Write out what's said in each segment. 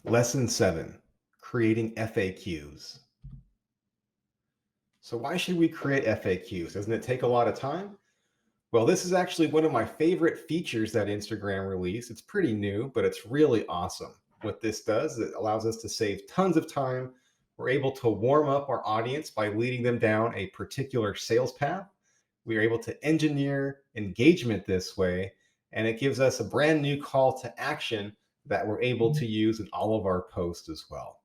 Lesson 7, creating FAQs. So why should we create FAQs? Doesn't it take a lot of time? Well, this is actually one of my favorite features that Instagram released. It's pretty new, but it's really awesome. What this does, it allows us to save tons of time. We're able to warm up our audience by leading them down a particular sales path. We are able to engineer engagement this way, and it gives us a brand new call to action that we're able to use in all of our posts as well.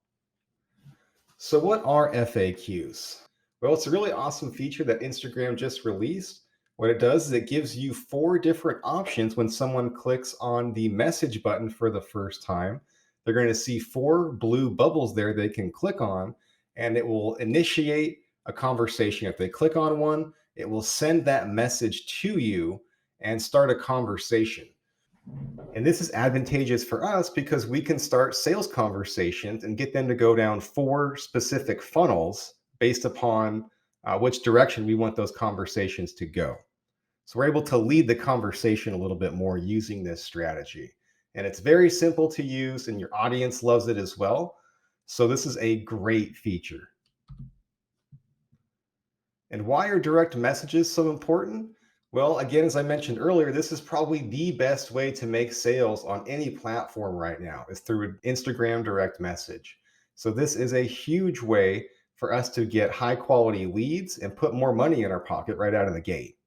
So, what are FAQs? Well, it's a really awesome feature that Instagram just released. What it does is it gives you 4 different options when someone clicks on the message button for the first time. They're going to see 4 blue bubbles there they can click on, and it will initiate a conversation. If they click on one, it will send that message to you and start a conversation. And this is advantageous for us because we can start sales conversations and get them to go down 4 specific funnels based upon which direction we want those conversations to go. So we're able to lead the conversation a little bit more using this strategy. And it's very simple to use, and your audience loves it as well. So this is a great feature. And why are direct messages so important? Well, again, as I mentioned earlier, this is probably the best way to make sales on any platform right now is through an Instagram direct message. So this is a huge way for us to get high quality leads and put more money in our pocket right out of the gate.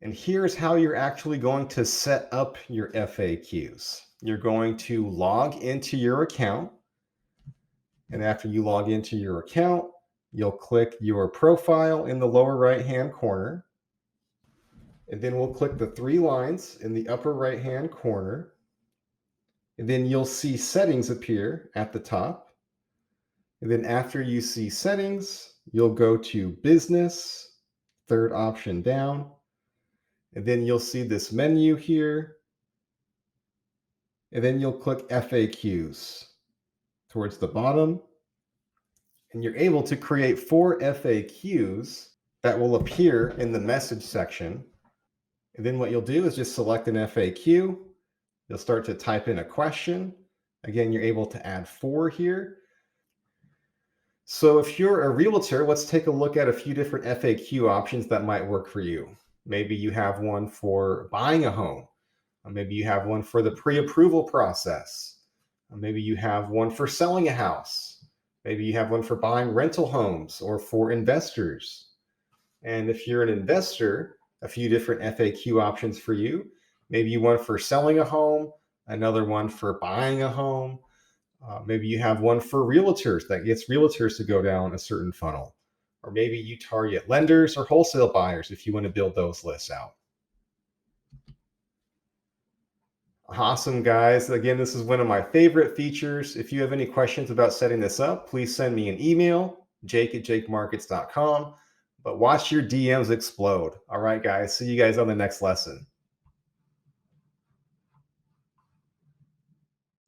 And here's how you're actually going to set up your FAQs. You're going to log into your account. And after you log into your account, you'll click your profile in the lower right-hand corner. And then we'll click the 3 lines in the upper right-hand corner. And then you'll see settings appear at the top. And then after you see settings, you'll go to business, 3rd option down. And then you'll see this menu here. And then you'll click FAQs towards the bottom. And you're able to create 4 FAQs that will appear in the message section. And then what you'll do is just select an FAQ. You'll start to type in a question. Again, you're able to add 4 here. So if you're a realtor, let's take a look at a few different FAQ options that might work for you. Maybe you have one for buying a home. Maybe you have one for the pre-approval process. Maybe you have one for selling a house. Maybe you have one for buying rental homes or for investors. And if you're an investor, a few different FAQ options for you. Maybe one for selling a home, another one for buying a home. Maybe you have one for realtors that gets realtors to go down a certain funnel. Or maybe you target lenders or wholesale buyers if you want to build those lists out. Awesome, guys. Again, this is one of my favorite features. If you have any questions about setting this up, please send me an email, jake@jakemarkets.com. But watch your DMs explode. All right, guys. See you guys on the next lesson.